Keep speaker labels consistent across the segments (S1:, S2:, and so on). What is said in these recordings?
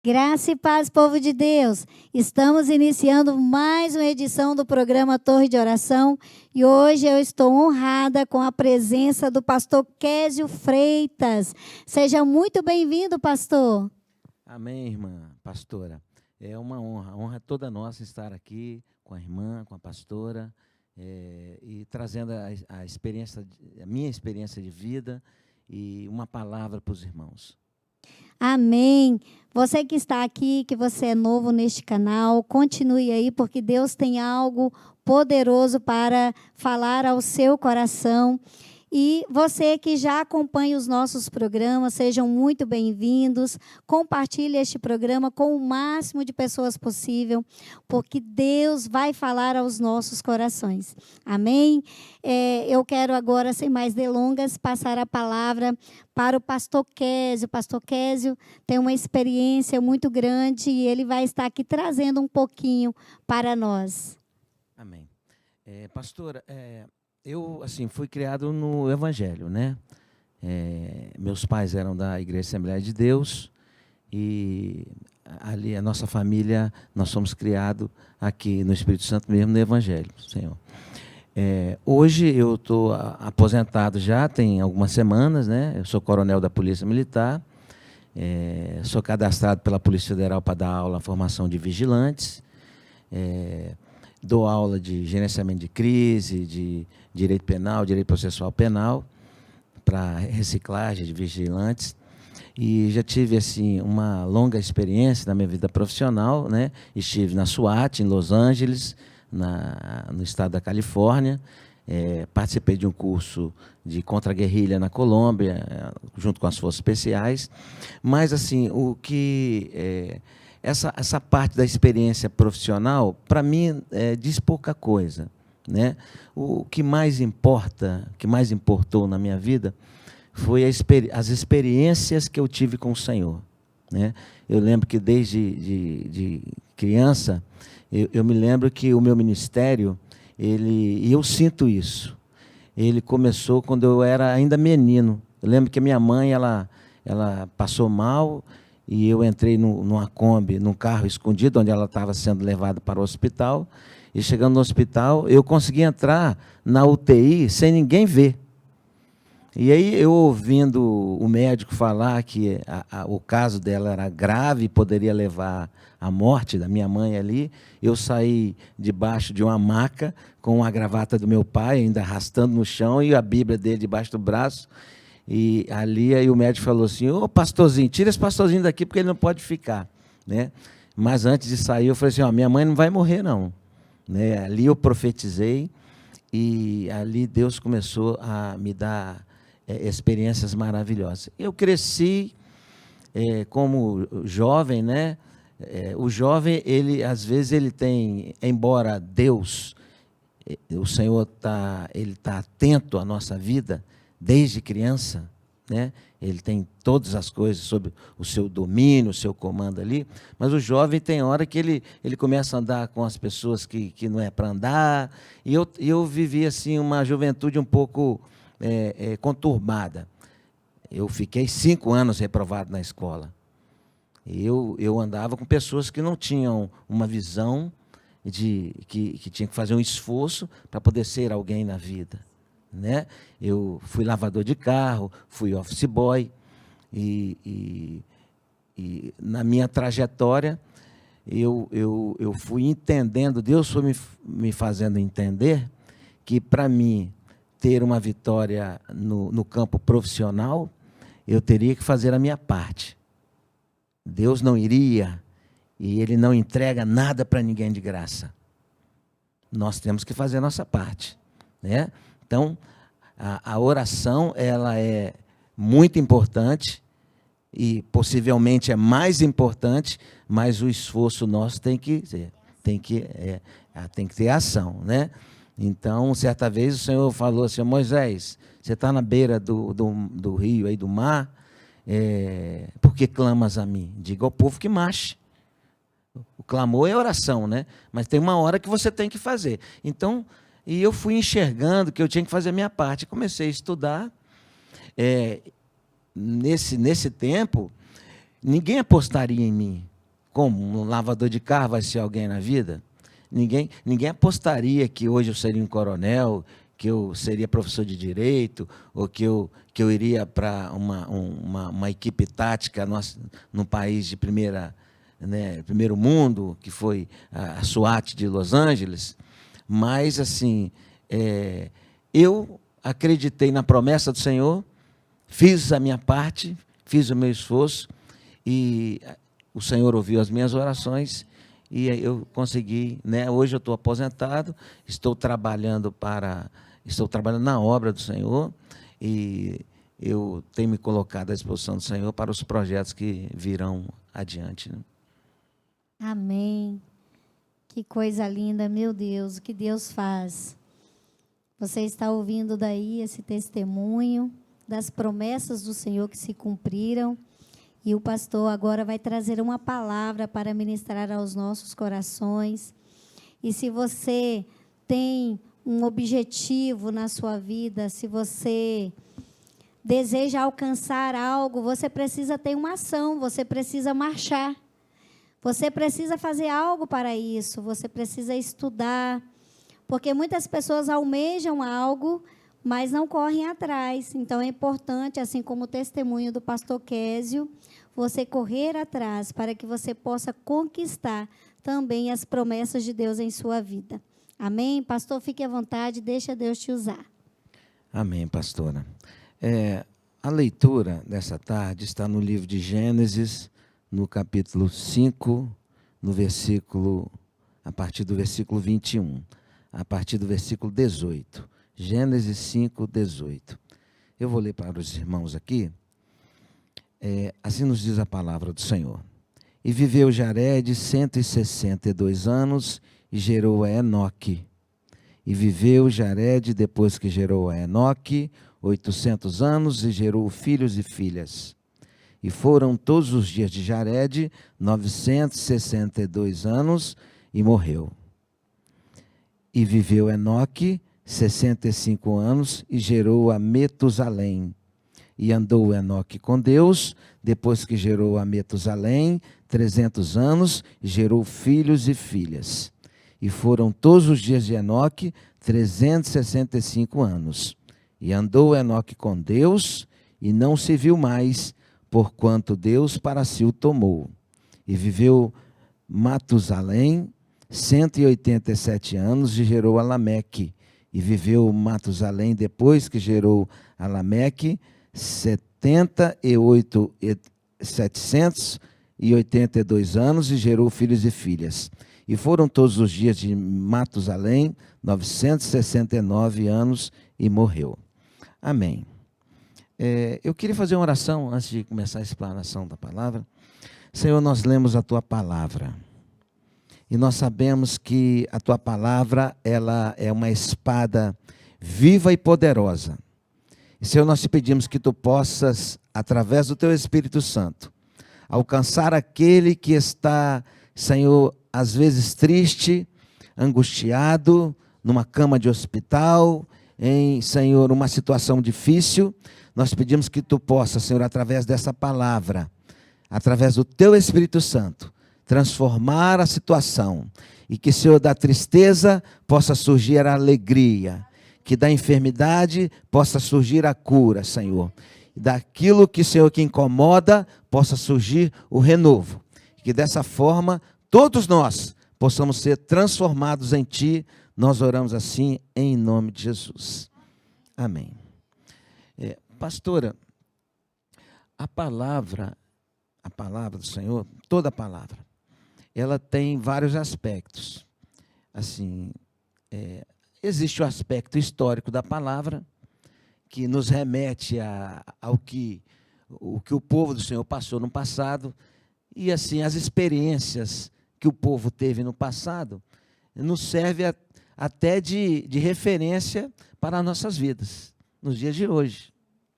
S1: Graça e paz, povo de Deus. Estamos iniciando mais uma edição do programa Torre de Oração e hoje eu estou honrada com a presença do pastor Késio Freitas. Seja muito bem-vindo, pastor.
S2: Amém, irmã pastora. É uma honra, a honra é toda nossa estar aqui com a irmã, com a pastora, e trazendo a experiência, a minha experiência de vida e uma palavra para os irmãos.
S1: Amém. Você que está aqui, que você é novo neste canal, continue aí, porque Deus tem algo poderoso para falar ao seu coração. E você que já acompanha os nossos programas, sejam muito bem-vindos. Compartilhe este programa com o máximo de pessoas possível, porque Deus vai falar aos nossos corações. Amém? Eu quero agora, sem mais delongas, passar a palavra para o pastor Késio. O pastor Késio tem uma experiência muito grande e ele vai estar aqui trazendo um pouquinho para nós.
S2: Amém. Pastora, eu, assim, fui criado no Evangelho, né? Meus pais eram da Igreja Assembleia de Deus e ali a nossa família, nós somos criados aqui no Espírito Santo mesmo, no Evangelho, Senhor. Hoje eu estou aposentado já, tem algumas semanas, né? Eu sou coronel da Polícia Militar, sou cadastrado pela Polícia Federal para dar aula, formação de vigilantes, dou aula de gerenciamento de crise, de direito penal, direito processual penal, para reciclagem de vigilantes. E já tive assim uma longa experiência na minha vida profissional, né? Estive na SWAT, em Los Angeles, no estado da Califórnia. Participei de um curso de contra-guerrilha na Colômbia, junto com as Forças Especiais. Mas, assim, essa parte da experiência profissional, para mim, diz pouca coisa, né? O que mais importa, que mais importou na minha vida, foi as experiências que eu tive com o Senhor, né? Eu lembro que desde criança, eu me lembro que o meu ministério, e eu sinto isso, ele começou quando eu era ainda menino. Eu lembro que a minha mãe, ela passou mal, e eu entrei numa Kombi, num carro escondido, onde ela estava sendo levada para o hospital. E chegando no hospital, eu consegui entrar na UTI sem ninguém ver. E aí, eu ouvindo o médico falar que o caso dela era grave e poderia levar à morte da minha mãe ali, eu saí debaixo de uma maca, com a gravata do meu pai, ainda arrastando no chão, e a Bíblia dele debaixo do braço. E ali aí o médico falou assim: ô pastorzinho, tira esse pastorzinho daqui porque ele não pode ficar, né? Mas antes de sair eu falei assim: ó, minha mãe não vai morrer não, né? Ali eu profetizei e ali Deus começou a me dar experiências maravilhosas. Eu cresci como jovem, né? O jovem, ele às vezes ele tem, embora Deus, o Senhor ele tá atento à nossa vida desde criança, né? Ele tem todas as coisas sob o seu domínio, o seu comando ali, mas o jovem tem hora que ele começa a andar com as pessoas que não é para andar, e eu vivi assim uma juventude um pouco conturbada. Eu fiquei 5 anos reprovado na escola. Eu andava com pessoas que não tinham uma visão que tinha que fazer um esforço para poder ser alguém na vida, né? Eu fui lavador de carro, fui office boy, e na minha trajetória eu fui entendendo, Deus foi me fazendo entender que, para mim, ter uma vitória no campo profissional, eu teria que fazer a minha parte. Deus não iria, e Ele não entrega nada para ninguém de graça. Nós temos que fazer a nossa parte, né? Então, a oração, ela é muito importante e possivelmente é mais importante, mas o esforço nosso tem que ter ação, né? Então, certa vez o Senhor falou assim: Moisés, você está na beira do rio, aí do mar, por que clamas a mim? Diga ao povo que marche. O clamor é oração, né? Mas tem uma hora que você tem que fazer. Então, e eu fui enxergando que eu tinha que fazer a minha parte. Comecei a estudar. Nesse tempo, ninguém apostaria em mim. Como? Um lavador de carro vai ser alguém na vida? Ninguém apostaria que hoje eu seria um coronel, que eu seria professor de direito, ou que eu iria para uma equipe tática num país de primeiro mundo, que foi a SWAT de Los Angeles. Mas, assim, eu acreditei na promessa do Senhor, fiz a minha parte, fiz o meu esforço, e o Senhor ouviu as minhas orações, e eu consegui, né? Hoje eu estou aposentado, estou trabalhando na obra do Senhor, e eu tenho me colocado à disposição do Senhor para os projetos que virão adiante, né?
S1: Amém. Que coisa linda, meu Deus, o que Deus faz. Você está ouvindo daí esse testemunho das promessas do Senhor que se cumpriram. E o pastor agora vai trazer uma palavra para ministrar aos nossos corações. E se você tem um objetivo na sua vida, se você deseja alcançar algo, você precisa ter uma ação, você precisa marchar. Você precisa fazer algo para isso, você precisa estudar. Porque muitas pessoas almejam algo, mas não correm atrás. Então, é importante, assim como o testemunho do pastor Késio, você correr atrás para que você possa conquistar também as promessas de Deus em sua vida. Amém? Pastor, fique à vontade, deixa Deus te usar.
S2: Amém, pastora. A leitura dessa tarde está no livro de Gênesis, no capítulo 5, a partir do versículo 21, a partir do versículo 18. Gênesis 5, 18. Eu vou ler para os irmãos aqui. Assim nos diz a palavra do Senhor. E viveu Jared 162 anos e gerou a Enoque. E viveu Jared, depois que gerou a Enoque, 800 anos e gerou filhos e filhas. E foram todos os dias de Jared 962 anos e morreu. E viveu Enoque 65 anos e gerou a Metusalém. E andou Enoque com Deus, depois que gerou a Metusalém, 300 anos, e gerou filhos e filhas. E foram todos os dias de Enoque 365 anos. E andou Enoque com Deus, e não se viu mais, porquanto Deus para si o tomou. E viveu Matusalém 187 anos, e gerou a Lameque. E viveu Matusalém, depois que gerou a Lameque, 782 anos, e gerou filhos e filhas. E foram todos os dias de Matusalém 969 anos, e morreu. Amém. Eu queria fazer uma oração antes de começar a explanação da palavra. Senhor, nós lemos a Tua palavra. E nós sabemos que a Tua palavra, ela é uma espada viva e poderosa. E, Senhor, nós te pedimos que Tu possas, através do Teu Espírito Santo, alcançar aquele que está, Senhor, às vezes triste, angustiado, numa cama de hospital, Senhor, uma situação difícil. Nós pedimos que Tu possas, Senhor, através dessa palavra, através do Teu Espírito Santo, transformar a situação. E que, Senhor, da tristeza possa surgir a alegria. Que da enfermidade possa surgir a cura, Senhor. E daquilo que, Senhor, que incomoda, possa surgir o renovo. Que dessa forma, todos nós possamos ser transformados em Ti. Nós oramos assim, em nome de Jesus. Amém. Pastora, a palavra do Senhor, toda a palavra, ela tem vários aspectos. Assim, existe o aspecto histórico da palavra, que nos remete ao que o povo do Senhor passou no passado, e assim, as experiências que o povo teve no passado, nos serve até de referência para as nossas vidas, nos dias de hoje,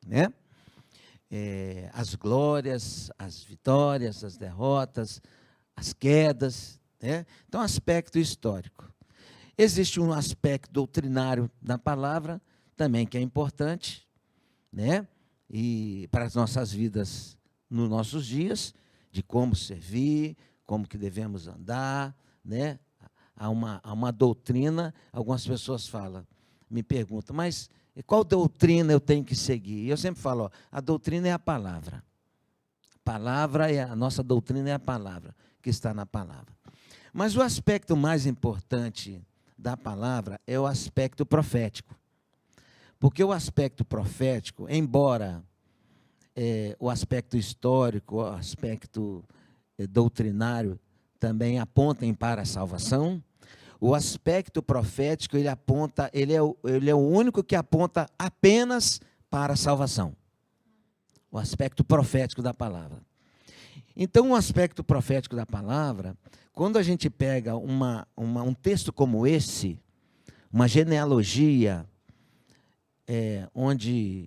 S2: né? As glórias, as vitórias, as derrotas, as quedas, né? Então, aspecto histórico. Existe um aspecto doutrinário da palavra também que é importante, né? E para as nossas vidas, nos nossos dias, de como servir, como que devemos andar, né? Há uma doutrina, algumas pessoas me perguntam, mas qual doutrina eu tenho que seguir? E eu sempre falo, ó, a doutrina é a palavra. A nossa doutrina é a palavra, que está na palavra. Mas o aspecto mais importante da palavra é o aspecto profético. Porque o aspecto profético, embora o aspecto histórico, o aspecto doutrinário também apontem para a salvação, o aspecto profético, ele é o único que aponta apenas para a salvação. O aspecto profético da palavra. Então, o aspecto profético da palavra, quando a gente pega um texto como esse, uma genealogia, onde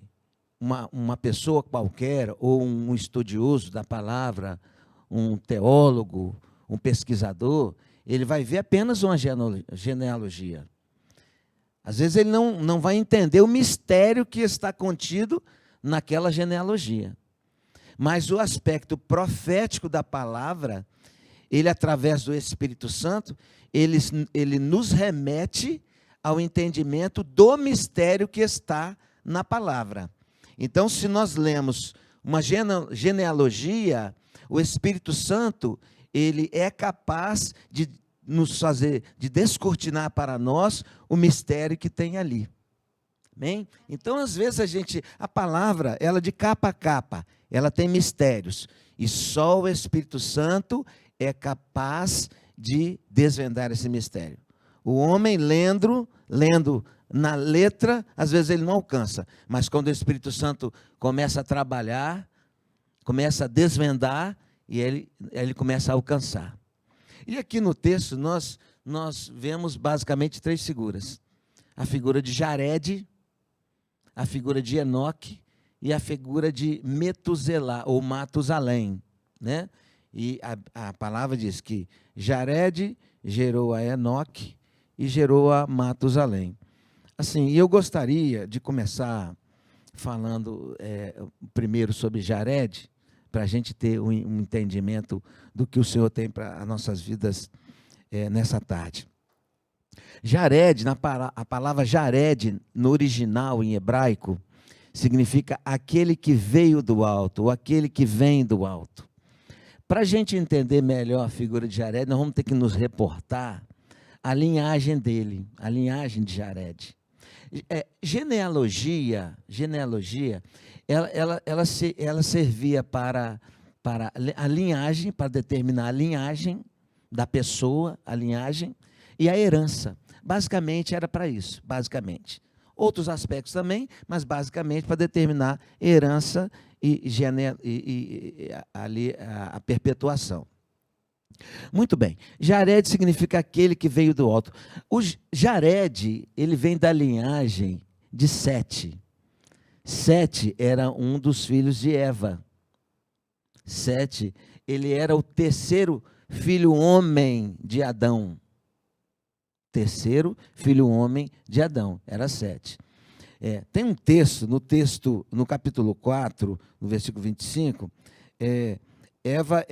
S2: uma pessoa qualquer, ou um estudioso da palavra, um teólogo, um pesquisador, ele vai ver apenas uma genealogia. Às vezes ele não vai entender o mistério que está contido naquela genealogia. Mas o aspecto profético da palavra, ele, através do Espírito Santo, ele nos remete ao entendimento do mistério que está na palavra. Então, se nós lemos uma genealogia, o Espírito Santo, ele é capaz de nos fazer, de descortinar para nós o mistério que tem ali. Amém? Então, às vezes, a palavra, ela de capa a capa, ela tem mistérios. E só o Espírito Santo é capaz de desvendar esse mistério. O homem lendo na letra, às vezes ele não alcança. Mas quando o Espírito Santo começa a trabalhar, começa a desvendar, e ele começa a alcançar. E aqui no texto nós vemos basicamente 3 figuras. A figura de Jared, a figura de Enoque e a figura de Metuselá, ou Matusalém, né? E a palavra diz que Jared gerou a Enoque e gerou a Matusalém. Assim, eu gostaria de começar falando primeiro sobre Jared, para a gente ter um entendimento do que o Senhor tem para as nossas vidas nessa tarde. Jared, a palavra Jared, no original em hebraico, significa aquele que veio do alto, ou aquele que vem do alto. Para a gente entender melhor a figura de Jared, nós vamos ter que nos reportar a linhagem dele, a linhagem de Jared. Genealogia, ela servia para a linhagem, para determinar a linhagem da pessoa, a linhagem, e a herança. Basicamente era para isso, basicamente. Outros aspectos também, mas basicamente para determinar herança e ali a perpetuação. Muito bem. Jared significa aquele que veio do alto. O Jared, ele vem da linhagem de Sete. Sete era um dos filhos de Eva. Sete, ele era o terceiro filho homem de Adão. Terceiro filho homem de Adão, era Sete. Tem um texto, no capítulo 4, no versículo 25, Eva,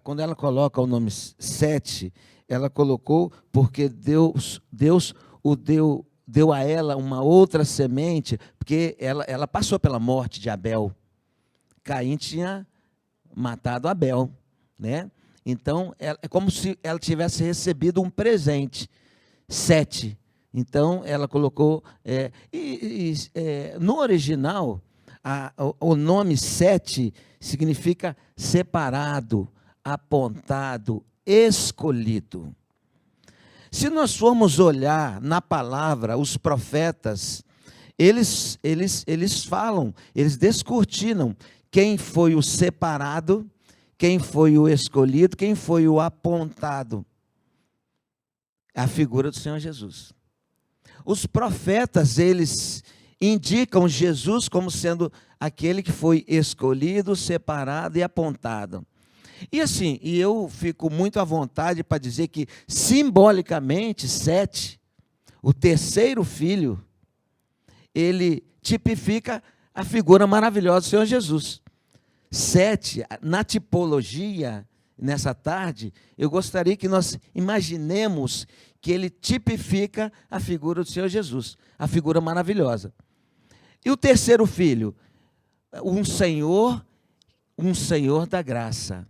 S2: quando ela coloca o nome Sete, ela colocou porque Deus deu a ela uma outra semente, porque ela passou pela morte de Abel. Caim tinha matado Abel, né? Então, é como se ela tivesse recebido um presente, Sete. Então, ela colocou... no original, o nome Sete significa separado, apontado, escolhido. Se nós formos olhar na palavra, os profetas, eles falam, eles descortinam quem foi o separado, quem foi o escolhido, quem foi o apontado. A figura do Senhor Jesus. Os profetas, eles indicam Jesus como sendo aquele que foi escolhido, separado e apontado. E assim, eu fico muito à vontade para dizer que, simbolicamente, Sete, o terceiro filho, ele tipifica a figura maravilhosa do Senhor Jesus. Sete, na tipologia nessa tarde, eu gostaria que nós imaginemos que ele tipifica a figura do Senhor Jesus, a figura maravilhosa. E o terceiro filho, um Senhor da graça,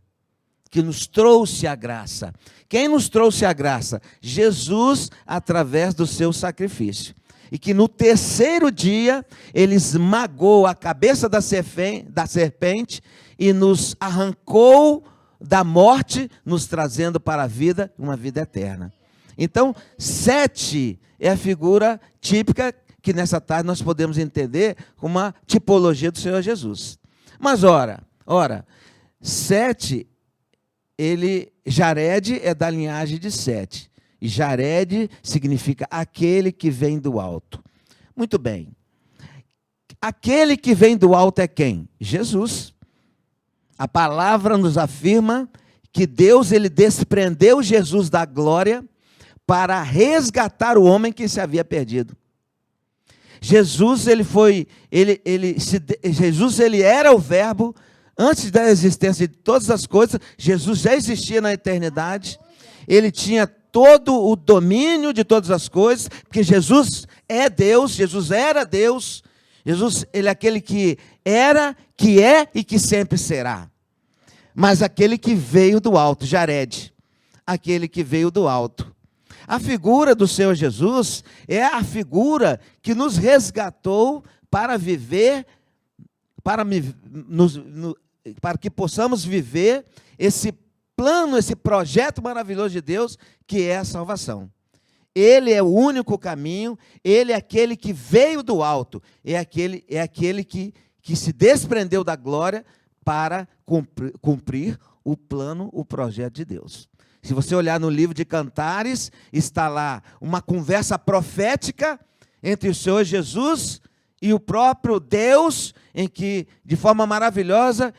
S2: que nos trouxe a graça. Quem nos trouxe a graça? Jesus, através do seu sacrifício. E que no terceiro dia, ele esmagou a cabeça da serpente e nos arrancou da morte, nos trazendo para a vida, uma vida eterna. Então, 7 é a figura típica que nessa tarde nós podemos entender como uma tipologia do Senhor Jesus. Mas ora, 7, Jared é da linhagem de Sete. E Jared significa aquele que vem do alto. Muito bem. Aquele que vem do alto é quem? Jesus. A palavra nos afirma que Deus ele desprendeu Jesus da glória para resgatar o homem que se havia perdido. Jesus ele era o verbo antes da existência de todas as coisas. Jesus já existia na eternidade. Ele tinha todo o domínio de todas as coisas, porque Jesus é Deus, Jesus era Deus. Jesus, ele é aquele que era, que é e que sempre será. Mas aquele que veio do alto, Jared, aquele que veio do alto. A figura do Senhor Jesus é a figura que nos resgatou para viver, para que possamos viver esse plano, esse projeto maravilhoso de Deus, que é a salvação. Ele é o único caminho, ele é aquele que veio do alto, é aquele que se desprendeu da glória para cumprir o plano, o projeto de Deus. Se você olhar no livro de Cantares, está lá uma conversa profética entre o Senhor Jesus e o próprio Deus, em que, de forma maravilhosa,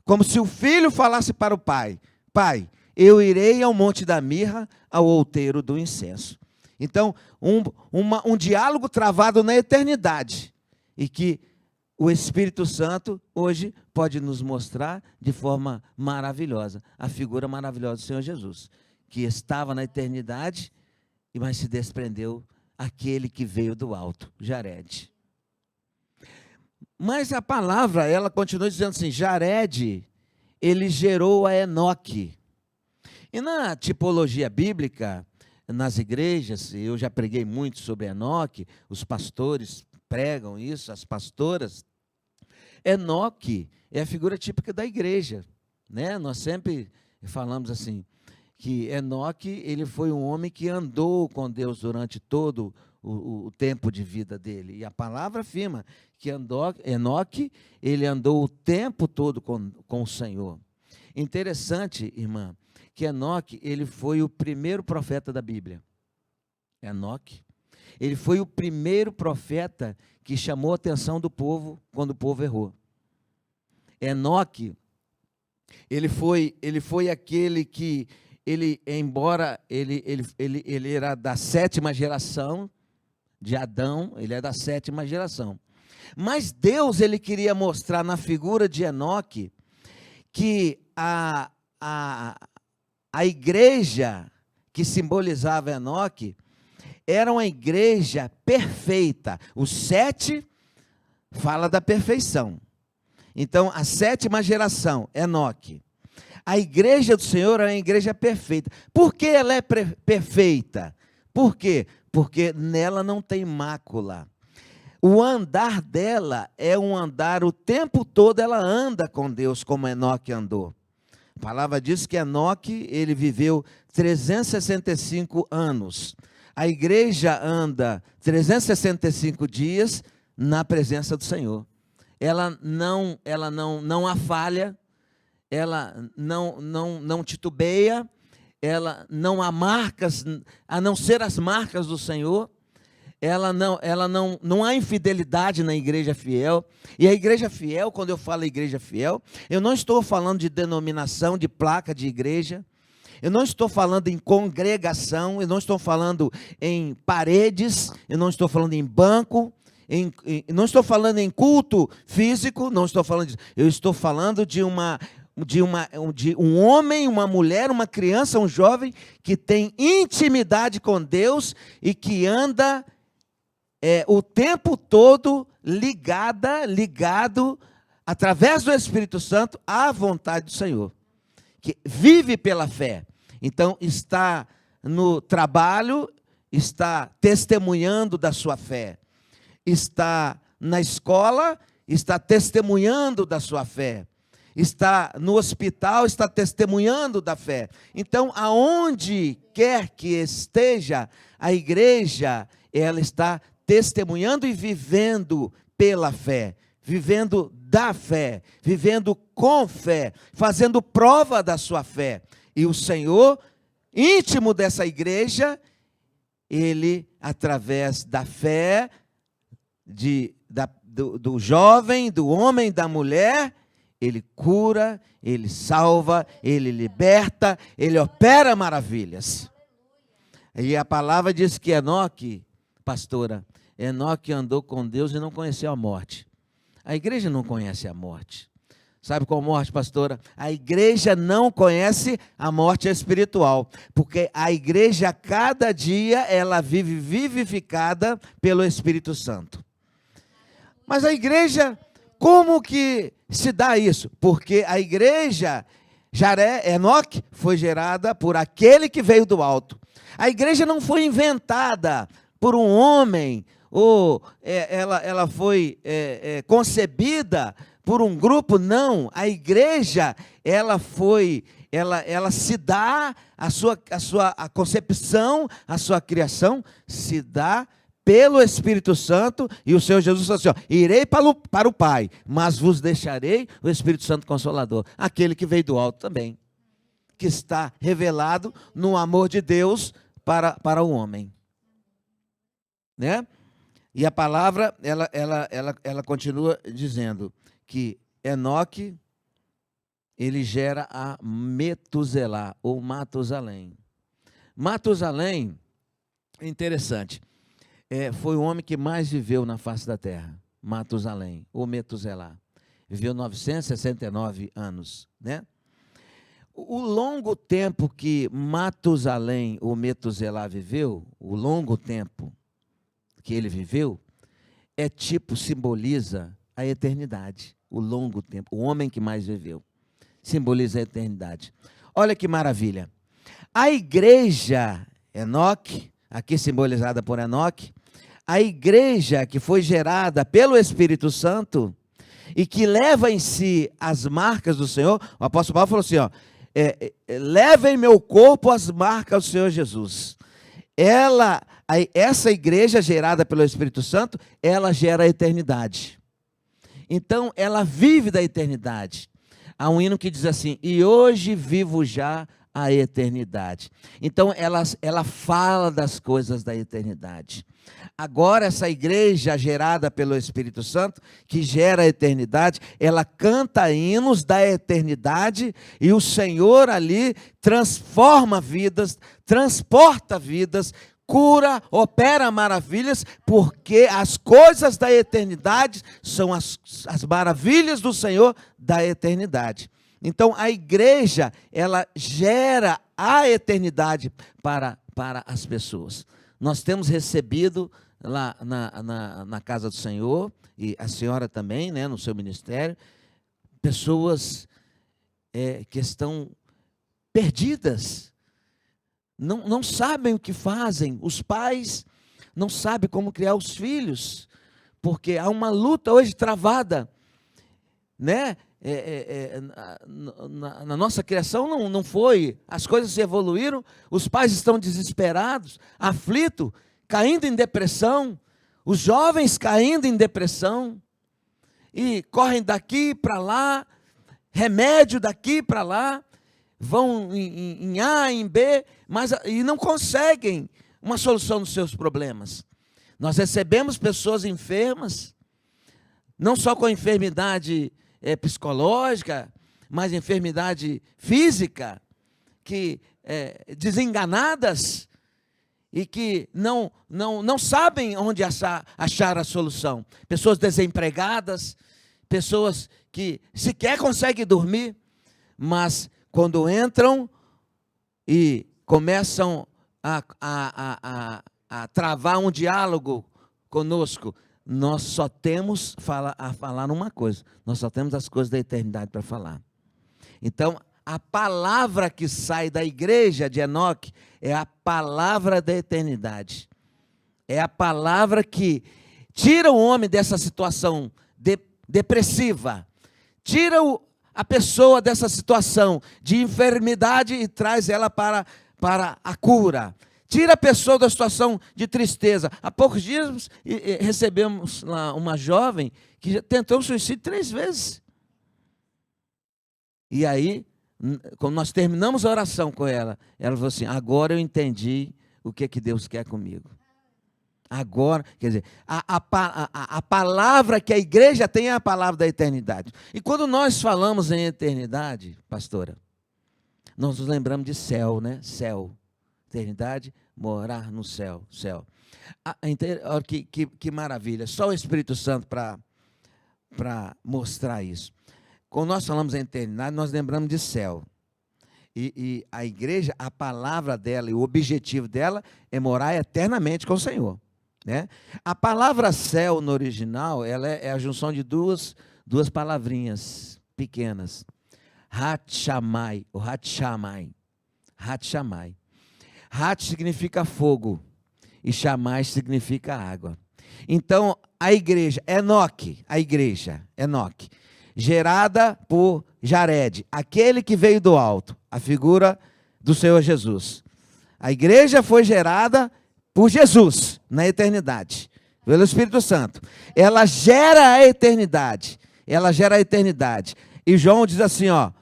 S2: como se o filho falasse para o pai: Pai, eu irei ao monte da mirra, ao outeiro do incenso. Então, um diálogo travado na eternidade, e que o Espírito Santo hoje pode nos mostrar de forma maravilhosa, a figura maravilhosa do Senhor Jesus, que estava na eternidade, mas se desprendeu aquele que veio do alto, Jared. Mas a palavra, ela continua dizendo assim, Jared, ele gerou a Enoque. E na tipologia bíblica, nas igrejas, eu já preguei muito sobre Enoque, os pastores pregam isso, as pastoras. Enoque é a figura típica da igreja, né? Nós sempre falamos assim, que Enoque, ele foi um homem que andou com Deus durante todo o tempo de vida dele. E a palavra afirma que Enoque, ele andou o tempo todo com o Senhor. Interessante, irmã, que Enoque, ele foi o primeiro profeta da Bíblia. Enoque, ele foi o primeiro profeta que chamou a atenção do povo quando o povo errou. Enoque, ele foi aquele que, embora ele era da 7ª geração de Adão, ele é da 7ª geração. Mas Deus, ele queria mostrar na figura de Enoque que a igreja que simbolizava Enoque era uma igreja perfeita. O 7 fala da perfeição. Então, a 7ª geração, Enoque. A igreja do Senhor é uma igreja perfeita. Por que ela é perfeita? Por quê? Porque nela não tem mácula. O andar dela é um andar, o tempo todo ela anda com Deus, como Enoque andou. A palavra diz que Enoque, ele viveu 365 anos. A igreja anda 365 dias na presença do Senhor. Ela não afalha, ela não titubeia, ela não há marcas, a não ser as marcas do Senhor. Não há infidelidade na igreja fiel. E a igreja fiel, quando eu falo igreja fiel, eu não estou falando de denominação, de placa de igreja. Eu não estou falando em congregação, eu não estou falando em paredes, eu não estou falando em banco, não estou falando em culto físico, não estou falando disso. Eu estou falando de uma de um homem, uma mulher, uma criança, um jovem que tem intimidade com Deus e que anda o tempo todo ligado através do Espírito Santo à vontade do Senhor, que vive pela fé. Então está no trabalho, está testemunhando da sua fé, está na escola, está testemunhando da sua fé, está no hospital, está testemunhando da fé. Então, aonde quer que esteja, a igreja, ela está testemunhando e vivendo pela fé, vivendo da fé, vivendo com fé, fazendo prova da sua fé. E o Senhor, íntimo dessa igreja, Ele, através da fé do jovem, do homem, da mulher, Ele cura, Ele salva, Ele liberta, Ele opera maravilhas. E a palavra diz que Enoque, pastora, Enoque andou com Deus e não conheceu a morte. A igreja não conhece a morte. Sabe qual morte, pastora? A igreja não conhece a morte espiritual, porque a igreja, cada dia, ela vive vivificada pelo Espírito Santo. Mas a igreja, como que se dá isso? Porque a igreja, Enoque, foi gerada por aquele que veio do alto. A igreja não foi inventada por um homem, ou ela foi concebida por um grupo, não. A igreja, ela se dá, a concepção, a sua criação, se dá pelo Espírito Santo, e o Senhor Jesus falou assim, irei para o Pai, mas vos deixarei o Espírito Santo Consolador, aquele que veio do alto também, que está revelado no amor de Deus para o homem. Né? E a palavra, ela continua dizendo que Enoque, ele gera a Metuselá, ou Matusalém. Matusalém, é interessante, foi o homem que mais viveu na face da terra, Matusalém, ou Metuselá. Viveu 969 anos, né? O longo tempo que Matusalém, ou Metuselá, viveu, o longo tempo que ele viveu, simboliza a eternidade, o longo tempo, o homem que mais viveu, simboliza a eternidade. Olha que maravilha, a igreja, Enoque, aqui simbolizada por Enoque, a igreja que foi gerada pelo Espírito Santo, e que leva em si as marcas do Senhor, o apóstolo Paulo falou assim, leva em meu corpo as marcas do Senhor Jesus. Essa igreja gerada pelo Espírito Santo, ela gera a eternidade. Então, ela vive da eternidade. Há um hino que diz assim, e hoje vivo já a eternidade. Então, ela fala das coisas da eternidade. Agora, essa igreja gerada pelo Espírito Santo, que gera a eternidade, ela canta hinos da eternidade, e o Senhor ali transforma vidas, transporta vidas, cura, opera maravilhas, porque as coisas da eternidade são as maravilhas do Senhor da eternidade. Então, a igreja, ela gera a eternidade para as pessoas. Nós temos recebido lá na casa do Senhor, e a senhora também, né, no seu ministério, pessoas que estão perdidas, não sabem o que fazem, os pais não sabem como criar os filhos, porque há uma luta hoje travada, né? Na nossa criação não foi, as coisas se evoluíram, os pais estão desesperados, aflitos, caindo em depressão, os jovens caindo em depressão, e correm daqui para lá, remédio daqui para lá, vão em A, em B, e não conseguem uma solução dos seus problemas. Nós recebemos pessoas enfermas, não só com enfermidade psicológica, mas enfermidade física, que desenganadas e que não sabem onde achar a solução. Pessoas desempregadas, pessoas que sequer conseguem dormir. mas quando entram e começam a travar um diálogo conosco, nós só temos a falar uma coisa, nós só temos as coisas da eternidade para falar. Então, a palavra que sai da igreja de Enoque é a palavra da eternidade. É a palavra que tira o homem dessa situação depressiva, tira a pessoa dessa situação de enfermidade e traz ela para a cura. Tira a pessoa da situação de tristeza. Há poucos dias recebemos lá uma jovem que já tentou suicídio 3 vezes. E aí, quando nós terminamos a oração com ela, ela falou assim: agora eu entendi o que Deus quer comigo. Agora, quer dizer, a palavra que a igreja tem é a palavra da eternidade. E quando nós falamos em eternidade, pastora, nós nos lembramos de céu, né? Céu. Eternidade, morar no céu. Céu. Que maravilha. Só o Espírito Santo para mostrar isso. Quando nós falamos em eternidade, nós lembramos de céu. E a igreja, a palavra dela e o objetivo dela é morar eternamente com o Senhor. Né? A palavra céu no original, ela é a junção de duas palavrinhas pequenas. Hat Shamai, ou Hat Shamai. Hat Shamai. Hat significa fogo e Shamai significa água. Então, a igreja, Enoque, gerada por Jared, aquele que veio do alto, a figura do Senhor Jesus. A igreja foi gerada por Jesus, na eternidade, pelo Espírito Santo. Ela gera a eternidade. E João diz assim, ó: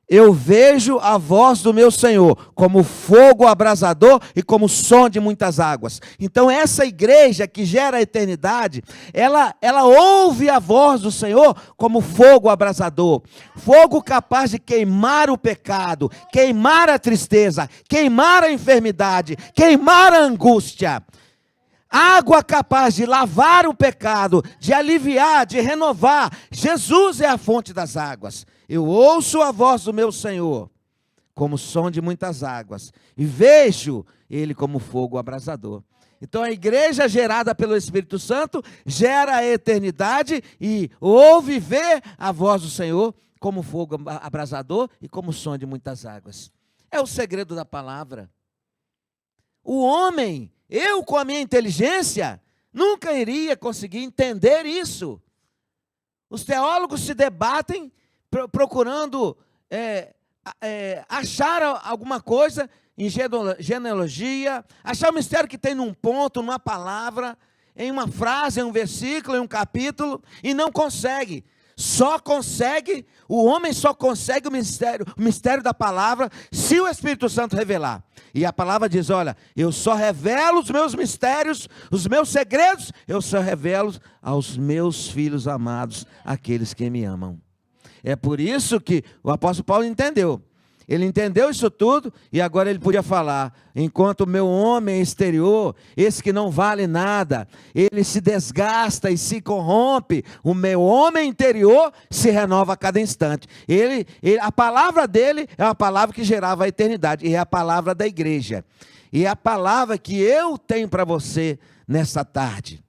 S2: eu vejo a voz do meu Senhor como fogo abrasador e como som de muitas águas. Então essa igreja que gera a eternidade, ela ouve a voz do Senhor como fogo abrasador. Fogo capaz de queimar o pecado, queimar a tristeza, queimar a enfermidade, queimar a angústia. Água capaz de lavar o pecado, de aliviar, de renovar. Jesus é a fonte das águas. Eu ouço a voz do meu Senhor como som de muitas águas e vejo Ele como fogo abrasador. Então a igreja gerada pelo Espírito Santo gera a eternidade e ouve e vê a voz do Senhor como fogo abrasador e como som de muitas águas. É o segredo da palavra. O homem, eu com a minha inteligência, nunca iria conseguir entender isso. Os teólogos se debatem procurando achar alguma coisa em genealogia, achar o mistério que tem num ponto, numa palavra, em uma frase, em um versículo, em um capítulo, e não consegue. O homem só consegue o mistério da palavra se o Espírito Santo revelar. E a palavra diz, olha, eu só revelo os meus mistérios, os meus segredos, eu só revelo aos meus filhos amados, aqueles que me amam. É por isso que o apóstolo Paulo entendeu. Ele entendeu isso tudo e agora ele podia falar: enquanto o meu homem exterior, esse que não vale nada, ele se desgasta e se corrompe, o meu homem interior se renova a cada instante. A palavra dele é uma palavra que gerava a eternidade, e é a palavra da igreja. E é a palavra que eu tenho para você nessa tarde.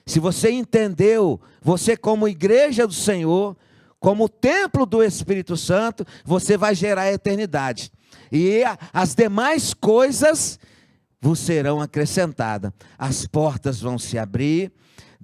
S2: Se você entendeu, você como igreja do Senhor, como templo do Espírito Santo, você vai gerar a eternidade. E as demais coisas vos serão acrescentadas. As portas vão se abrir.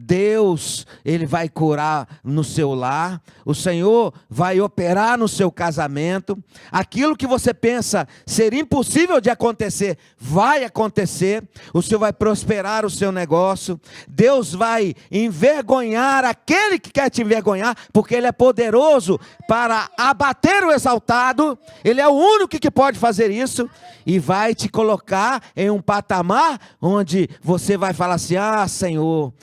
S2: Deus, Ele vai curar no seu lar. O Senhor vai operar no seu casamento. Aquilo que você pensa ser impossível de acontecer, vai acontecer. O Senhor vai prosperar o seu negócio. Deus vai envergonhar aquele que quer te envergonhar, porque Ele é poderoso para abater o exaltado. Ele é o único que pode fazer isso. E vai te colocar em um patamar onde você vai falar assim: Senhor,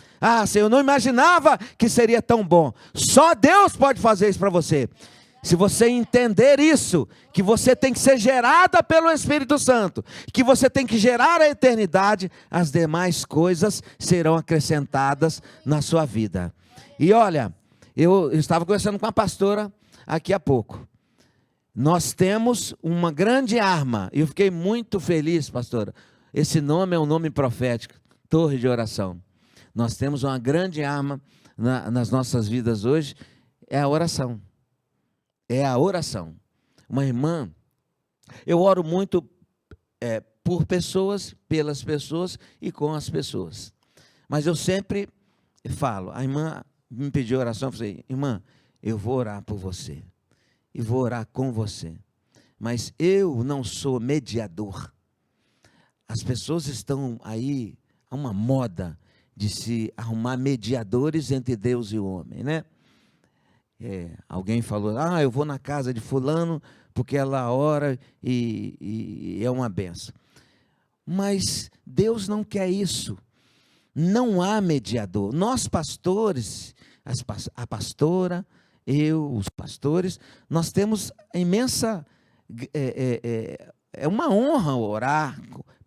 S2: eu não imaginava que seria tão bom. Só Deus pode fazer isso para você. Se você entender isso, que você tem que ser gerada pelo Espírito Santo, que você tem que gerar a eternidade, as demais coisas serão acrescentadas na sua vida. E olha, eu estava conversando com a pastora aqui há pouco. nós temos uma grande arma. Eu fiquei muito feliz, pastora. Esse nome é um nome profético, torre de oração. Nós temos uma grande arma nas nossas vidas hoje, é a oração. É a oração. Uma irmã, eu oro muito por pessoas, pelas pessoas e com as pessoas. Mas eu sempre falo, a irmã me pediu oração, eu falei, irmã, eu vou orar por você. E vou orar com você. Mas eu não sou mediador. As pessoas estão aí, há uma moda de se arrumar mediadores entre Deus e o homem, né? Alguém falou, eu vou na casa de fulano, porque ela ora e é uma benção. Mas Deus não quer isso. Não há mediador. Nós pastores, a pastora, eu, os pastores, nós temos imensa... É uma honra orar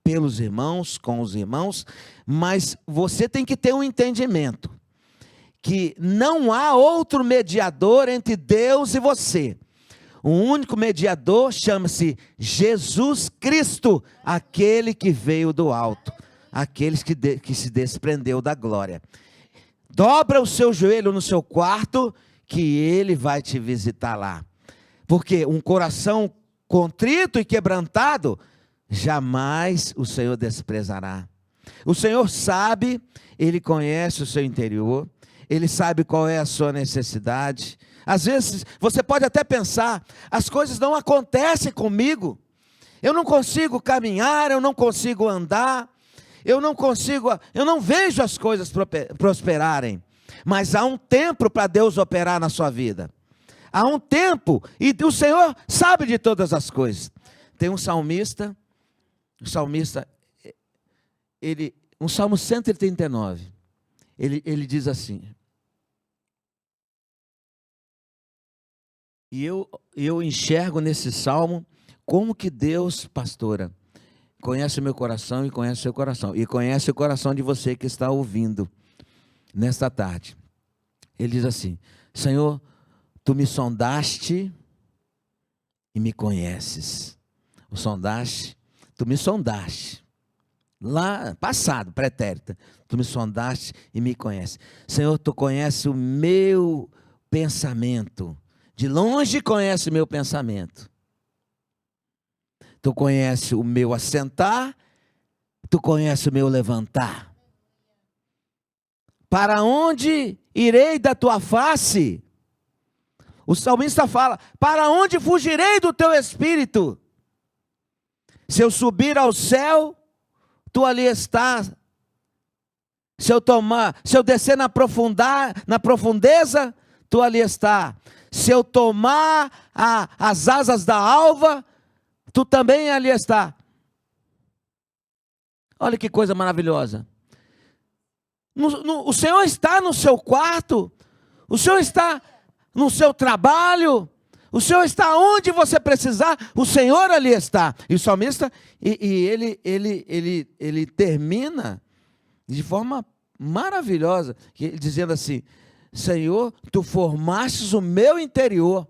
S2: pelos irmãos, com os irmãos, mas você tem que ter um entendimento que não há outro mediador entre Deus e você. O único mediador chama-se Jesus Cristo, aquele que veio do alto, aquele que se desprendeu da glória. Dobra o seu joelho no seu quarto, que ele vai te visitar lá. Porque um coração contrito e quebrantado, jamais o Senhor desprezará. O Senhor sabe, Ele conhece o seu interior, Ele sabe qual é a sua necessidade. Às vezes, você pode até pensar, as coisas não acontecem comigo, eu não consigo caminhar, eu não consigo andar, eu não vejo as coisas prosperarem. Mas há um tempo para Deus operar na sua vida. Há um tempo, e o Senhor sabe de todas as coisas. Tem um salmista, um Salmo 139, ele diz assim, e eu enxergo nesse salmo, como que Deus, pastora, conhece o meu coração e conhece o seu coração, e conhece o coração de você que está ouvindo nesta tarde. Ele diz assim, Senhor, tu me sondaste e me conheces. O sondaste, tu me sondaste. Lá, passado, pretérito. Tu me sondaste e me conheces. Senhor, tu conheces o meu pensamento. De longe conhece o meu pensamento. Tu conheces o meu assentar, tu conheces o meu levantar. Para onde irei da tua face? O salmista fala, para onde fugirei do teu espírito? Se eu subir ao céu, tu ali estás. Se eu descer na profundeza, tu ali está. Se eu tomar as asas da alva, tu também ali está. Olha que coisa maravilhosa. O Senhor está no seu quarto, o Senhor está no seu trabalho, o Senhor está onde você precisar, o Senhor ali está. E o salmista, ele termina de forma maravilhosa, dizendo assim, Senhor, tu formastes o meu interior,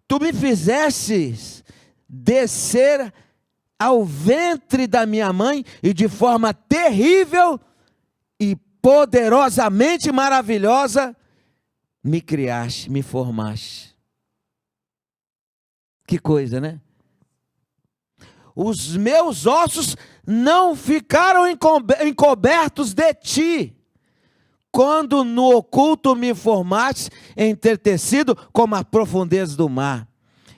S2: tu me fizestes descer ao ventre da minha mãe, e de forma terrível e poderosamente maravilhosa, me criaste, me formaste. Que coisa, né? Os meus ossos não ficaram encobertos de ti, quando no oculto me formaste, entretecido como a profundeza do mar.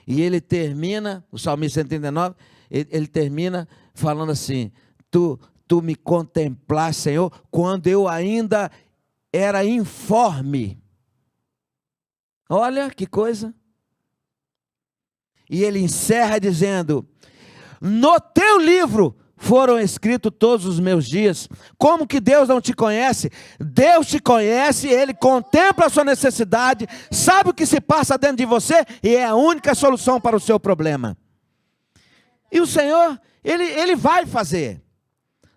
S2: E ele termina, o salmista 139, ele termina falando assim, tu me contemplaste, Senhor, quando eu ainda era informe. Olha que coisa. E ele encerra dizendo, no teu livro foram escritos todos os meus dias. Como que Deus não te conhece? Deus te conhece, Ele contempla a sua necessidade, sabe o que se passa dentro de você e é a única solução para o seu problema. E o Senhor, Ele vai fazer.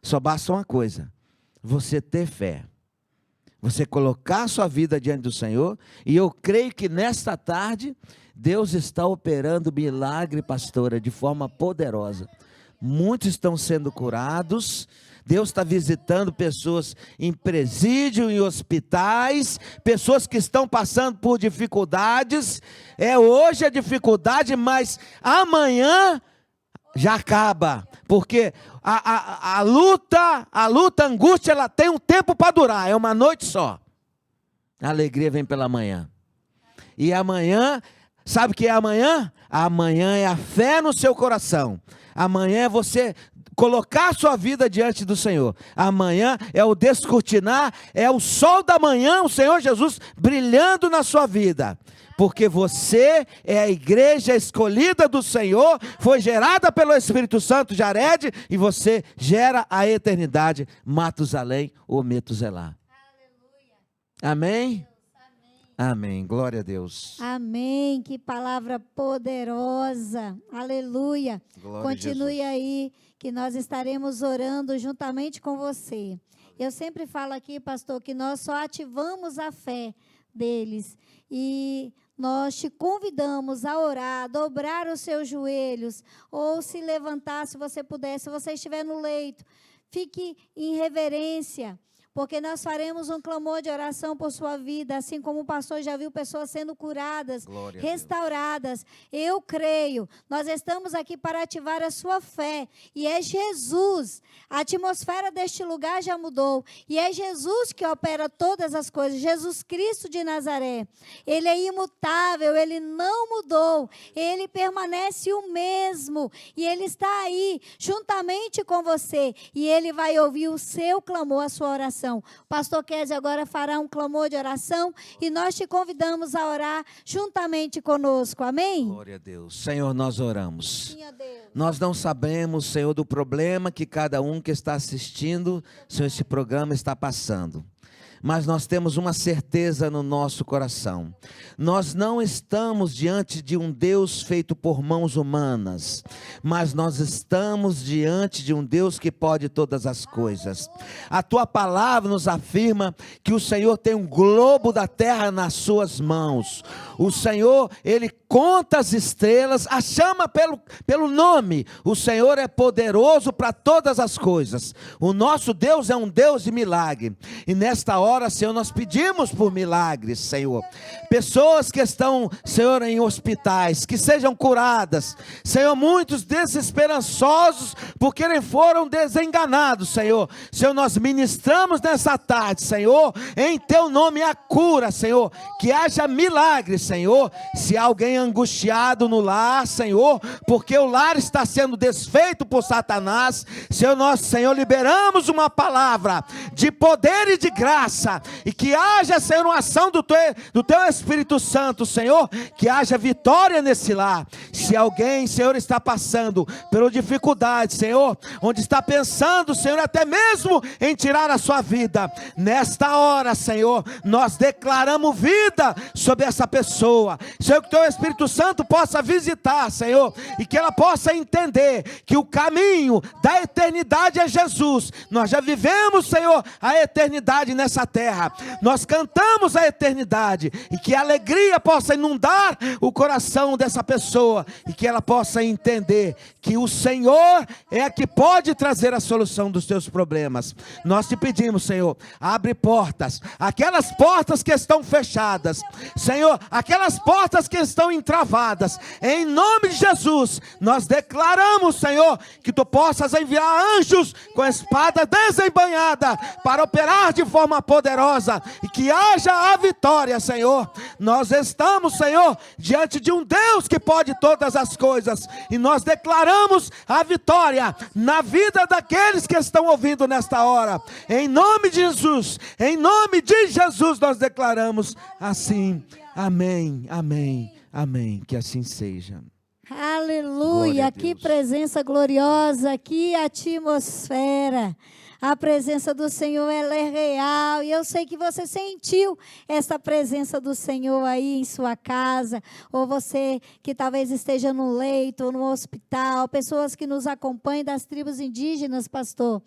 S2: Só basta uma coisa, você ter fé. Você colocar a sua vida diante do Senhor, e eu creio que nesta tarde, Deus está operando milagre, pastora, de forma poderosa. Muitos estão sendo curados, Deus está visitando pessoas em presídio, em hospitais, pessoas que estão passando por dificuldades. Hoje a dificuldade, mas amanhã já acaba, porque a luta, a angústia, ela tem um tempo para durar, é uma noite só. A alegria vem pela manhã. E amanhã, sabe o que é amanhã? Amanhã é a fé no seu coração. Amanhã é você colocar a sua vida diante do Senhor. Amanhã é o descortinar, é o sol da manhã, o Senhor Jesus brilhando na sua vida. Porque você é a igreja escolhida do Senhor, foi gerada pelo Espírito Santo, Jared, e você gera a eternidade, Matusalém ou Metuselá. Amém? Amém. Glória a Deus.
S1: Amém. Que palavra poderosa. Aleluia.
S2: Glória
S1: Continue aí, que nós estaremos orando juntamente com você. Eu sempre falo aqui, pastor, que nós só ativamos a fé deles. E nós te convidamos a orar, a dobrar os seus joelhos, ou se levantar, se você puder, se você estiver no leito, fique em reverência, porque nós faremos um clamor de oração por sua vida, assim como o pastor já viu pessoas sendo curadas, restauradas. Eu creio, nós estamos aqui para ativar a sua fé, e é Jesus. A atmosfera deste lugar já mudou, e é Jesus que opera todas as coisas, Jesus Cristo de Nazaré. Ele é imutável, ele não mudou, ele permanece o mesmo, e ele está aí, juntamente com você, e ele vai ouvir o seu clamor, a sua oração. O pastor Kézia agora fará um clamor de oração e nós te convidamos a orar juntamente conosco, amém?
S2: Glória a Deus. Senhor, nós oramos.
S1: Sim, a Deus.
S2: Nós não sabemos, Senhor, do problema que cada um que está assistindo, Senhor, esse programa está passando. Mas nós temos uma certeza no nosso coração. Nós não estamos diante de um Deus feito por mãos humanas, mas nós estamos diante de um Deus que pode todas as coisas. A tua palavra nos afirma que o Senhor tem um globo da terra nas suas mãos. O Senhor, Ele conta as estrelas, a chama pelo nome. O Senhor é poderoso para todas as coisas. O nosso Deus é um Deus de milagre. E nesta hora, Senhor, nós pedimos por milagres, Senhor. Pessoas que estão, Senhor, em hospitais, que sejam curadas. Senhor, muitos desesperançosos porque foram desenganados, Senhor. Senhor, nós ministramos nessa tarde, Senhor, em Teu nome a cura, Senhor. Que haja milagres, Senhor. Se alguém angustiado no lar, Senhor, porque o lar está sendo desfeito por Satanás, Senhor, nós, Senhor, liberamos uma palavra de poder e de graça, e que haja, Senhor, uma ação do teu Espírito Santo, Senhor, que haja vitória nesse lar. Se alguém, Senhor, está passando por dificuldade, Senhor, onde está pensando, Senhor, até mesmo em tirar a sua vida, nesta hora, Senhor, nós declaramos vida sobre essa pessoa, Senhor, que o teu Espírito Santo possa visitar, Senhor, e que ela possa entender que o caminho da eternidade é Jesus. Nós já vivemos, Senhor, a eternidade nessa terra, nós cantamos a eternidade, e que a alegria possa inundar o coração dessa pessoa, e que ela possa entender que o Senhor é que pode trazer a solução dos teus problemas. Nós te pedimos, Senhor, abre portas, aquelas portas que estão fechadas, Senhor, aquelas portas que estão entravadas, em nome de Jesus, nós declaramos, Senhor, que tu possas enviar anjos com a espada desembainhada para operar de forma poderosa, e que haja a vitória, Senhor. Nós estamos, Senhor, diante de um Deus que pode todas as coisas, e nós declaramos a vitória na vida daqueles que estão ouvindo nesta hora, em nome de Jesus, em nome de Jesus nós declaramos assim, amém, amém, amém, que assim seja.
S1: Aleluia, que presença gloriosa, que atmosfera. A presença do Senhor, ela é real, e eu sei que você sentiu essa presença do Senhor aí em sua casa, ou você que talvez esteja no leito, ou no hospital, pessoas que nos acompanham das tribos indígenas, pastor,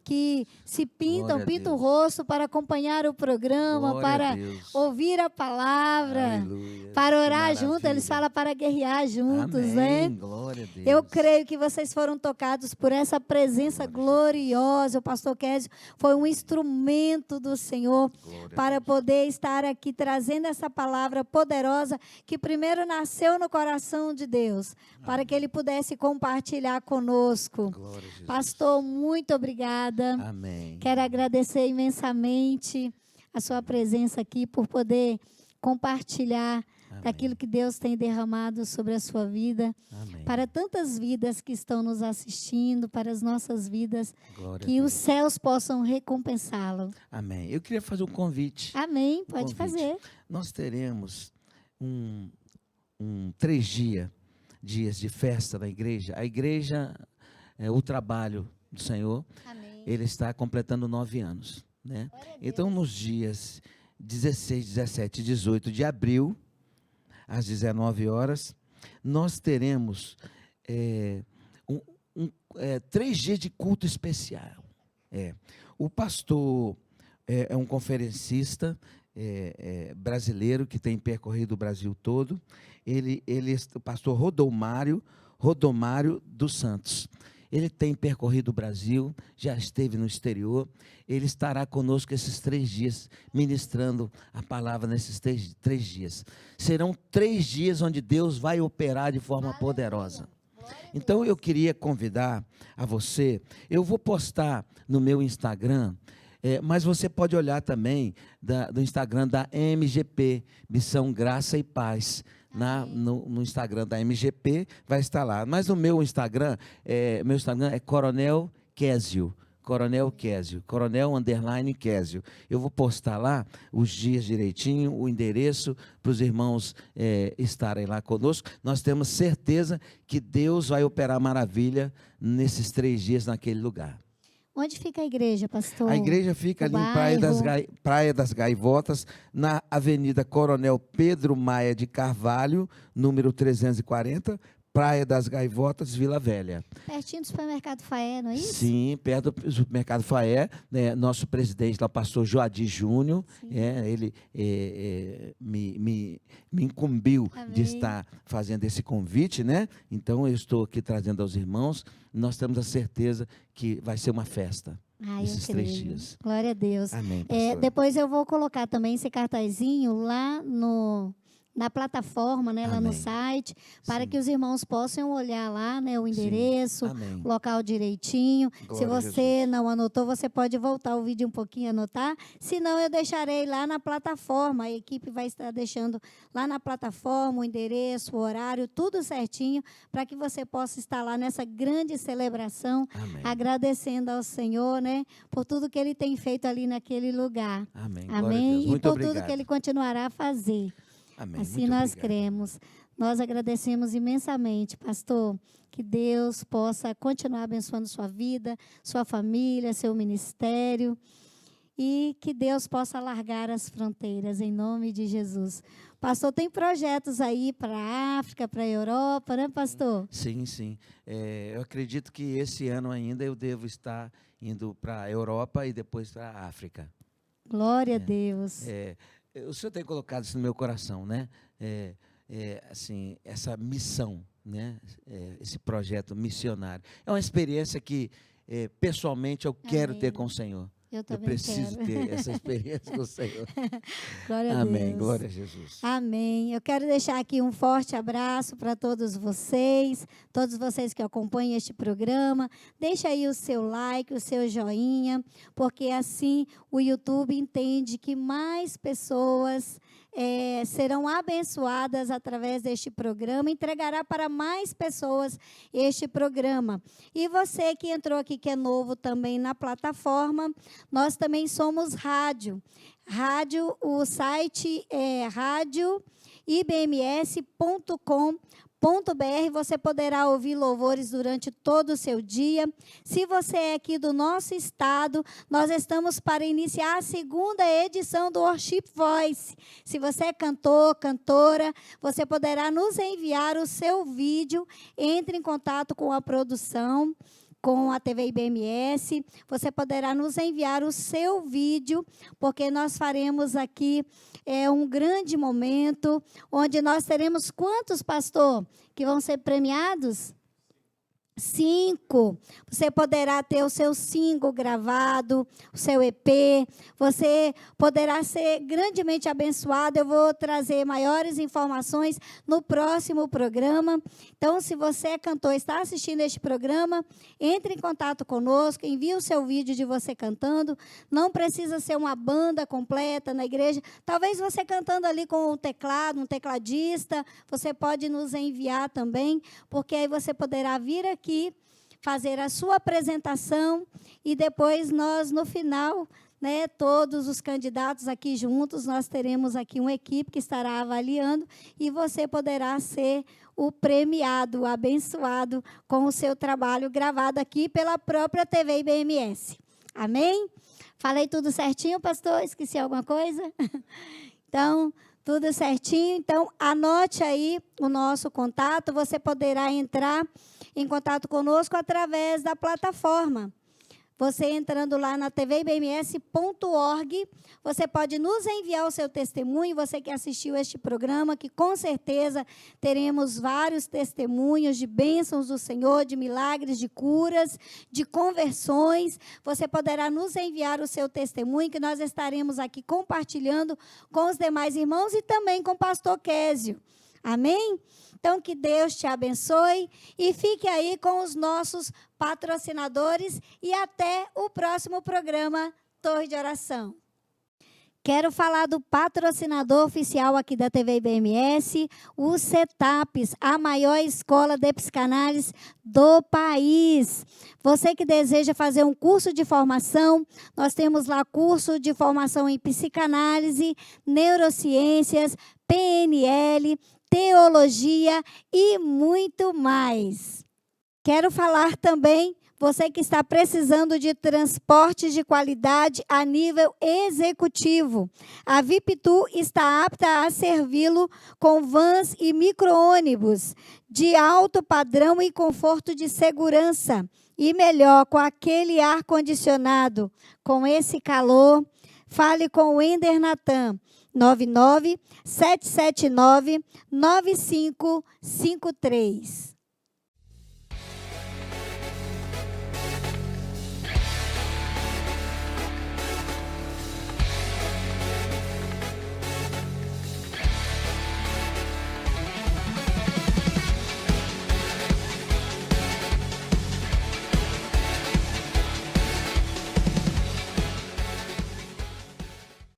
S1: que se pintam,
S2: Glória a
S1: pintam o
S2: Deus.
S1: rosto para acompanhar o programa,
S2: Glória a
S1: para
S2: Deus.
S1: ouvir a palavra,
S2: Aleluia.
S1: para
S2: Que
S1: orar junto. Eles
S2: maravilha.
S1: falam para guerrear juntos,
S2: Amém.
S1: né?
S2: Glória a Deus.
S1: Eu creio que vocês foram tocados por essa presença gloriosa. O pastor Késio foi um instrumento do Senhor
S2: Glória a
S1: para
S2: Deus.
S1: poder estar aqui trazendo essa palavra poderosa que primeiro nasceu no coração de Deus, para que ele pudesse compartilhar conosco.
S2: Glória a Jesus.
S1: Pastor, muito obrigada.
S2: Amém.
S1: Quero agradecer imensamente a sua presença aqui por poder compartilhar daquilo que Deus tem derramado sobre a sua vida,
S2: Amém.
S1: para tantas vidas que estão nos assistindo, para as nossas vidas,
S2: Glória a
S1: que
S2: Deus.
S1: os céus possam recompensá-lo.
S2: Amém. Eu queria fazer um convite.
S1: Amém, pode
S2: convite.
S1: fazer.
S2: Nós teremos 3 dias de festa na igreja. A igreja, o trabalho do Senhor,
S1: Amém.
S2: ele está completando 9 anos. Né? Então, nos dias 16, 17 e 18 de abril, às 19 horas, nós teremos 3 dias de culto especial. O pastor é um conferencista brasileiro que tem percorrido o Brasil todo. Ele é o pastor Rodomário dos Santos. Ele tem percorrido o Brasil, já esteve no exterior. Ele estará conosco esses 3 dias, ministrando a palavra nesses 3 dias. Serão 3 dias onde Deus vai operar de forma poderosa. Então eu queria convidar a você, eu vou postar no meu Instagram, mas você pode olhar também do Instagram da MGP, Missão Graça e Paz. No Instagram da MGP vai estar lá. Mas o meu Instagram é Coronel Késio. Coronel_Késio. Eu vou postar lá os dias direitinho, o endereço, para os irmãos estarem lá conosco. Nós temos certeza que Deus vai operar maravilha nesses 3 dias naquele lugar.
S1: Onde fica a igreja, pastor?
S2: A igreja fica ali em Praia das Gaivotas, na Avenida Coronel Pedro Maia de Carvalho, número 340, Praia das Gaivotas, Vila Velha.
S1: Pertinho do supermercado Faé, não é isso?
S2: Sim, perto do supermercado Faé. Né, nosso presidente lá, o pastor Joadir Júnior, ele me incumbiu de estar fazendo esse convite, né? Então eu estou aqui trazendo aos irmãos. Nós temos a certeza que vai ser uma festa. Esses 3 dias.
S1: Glória a Deus.
S2: Amém, pastor.
S1: Depois eu vou colocar também esse cartazinho lá na plataforma, né, lá no site, para que os irmãos possam olhar lá, né, o endereço, o local direitinho. Se você não anotou, você pode voltar o vídeo um pouquinho e anotar. Se não, eu deixarei lá na plataforma. A equipe vai estar deixando lá na plataforma o endereço, o horário, tudo certinho, para que você possa estar lá nessa grande celebração, agradecendo ao Senhor, né, por tudo que Ele tem feito ali naquele lugar.
S2: Amém.
S1: E por tudo que Ele continuará a fazer.
S2: Amém.
S1: Assim nós cremos. Nós agradecemos imensamente, pastor, que Deus possa continuar abençoando sua vida, sua família, seu ministério, e que Deus possa alargar as fronteiras, em nome de Jesus. Pastor, tem projetos aí para a África, para a Europa, né, pastor?
S2: Sim, sim. Eu acredito que esse ano ainda eu devo estar indo para a Europa e depois para a África.
S1: Glória a Deus.
S2: O Senhor tem colocado isso no meu coração, né? Assim, essa missão, né? Esse projeto missionário. É uma experiência que, pessoalmente, eu quero ter com o Senhor.
S1: Eu também
S2: preciso
S1: quero.
S2: ter essa experiência com o Senhor.
S1: Glória a
S2: Amém.
S1: Deus.
S2: Glória a Jesus.
S1: Amém. Eu quero deixar aqui um forte abraço para todos vocês que acompanham este programa. Deixa aí o seu like, o seu joinha, porque assim o YouTube entende que mais pessoas serão abençoadas através deste programa, entregará para mais pessoas este programa. E você que entrou aqui, que é novo também na plataforma, nós também somos rádio. Rádio, o site é radioibms.com.br. Você poderá ouvir louvores durante todo o seu dia. Se você é aqui do nosso estado, nós estamos para iniciar a 2ª edição do Worship Voice. Se você é cantor, cantora, você poderá nos enviar o seu vídeo. Entre em contato com a produção, com a TV IBMS. Você poderá nos enviar o seu vídeo, porque nós faremos aqui um grande momento, onde nós teremos quantos, pastor, que vão ser premiados? 5. Você poderá ter o seu single gravado, o seu EP. Você poderá ser grandemente abençoado. Eu vou trazer maiores informações no próximo programa. Então, se você é cantor e está assistindo este programa, entre em contato conosco, envie o seu vídeo de você cantando. Não precisa ser uma banda completa na igreja. Talvez você cantando ali com o teclado, um tecladista, você pode nos enviar também, porque aí você poderá vir aqui, fazer a sua apresentação e depois nós, no final, todos os candidatos aqui juntos, nós teremos aqui uma equipe que estará avaliando e você poderá ser o premiado, o abençoado com o seu trabalho gravado aqui pela própria TV IBMS. Amém? Falei tudo certinho, pastor? Esqueci alguma coisa? Então, tudo certinho. Então, anote aí o nosso contato. Você poderá entrar em contato conosco através da plataforma. Você entrando lá na tvibms.org, você pode nos enviar o seu testemunho, você que assistiu este programa, que com certeza teremos vários testemunhos de bênçãos do Senhor, de milagres, de curas, de conversões. Você poderá nos enviar o seu testemunho, que nós estaremos aqui compartilhando com os demais irmãos e também com o pastor Késio. Amém? Então, que Deus te abençoe e fique aí com os nossos patrocinadores e até o próximo programa Torre de Oração. Quero falar do patrocinador oficial aqui da TV IBMS, o CETAPS, a maior escola de psicanálise do país. Você que deseja fazer um curso de formação, nós temos lá curso de formação em psicanálise, neurociências, PNL, teologia e muito mais. Quero falar também, você que está precisando de transporte de qualidade a nível executivo. A VIPTU está apta a servi-lo com vans e micro-ônibus de alto padrão e conforto de segurança. E melhor, com aquele ar-condicionado, com esse calor. Fale com o Ender Natan, 99-779-9553.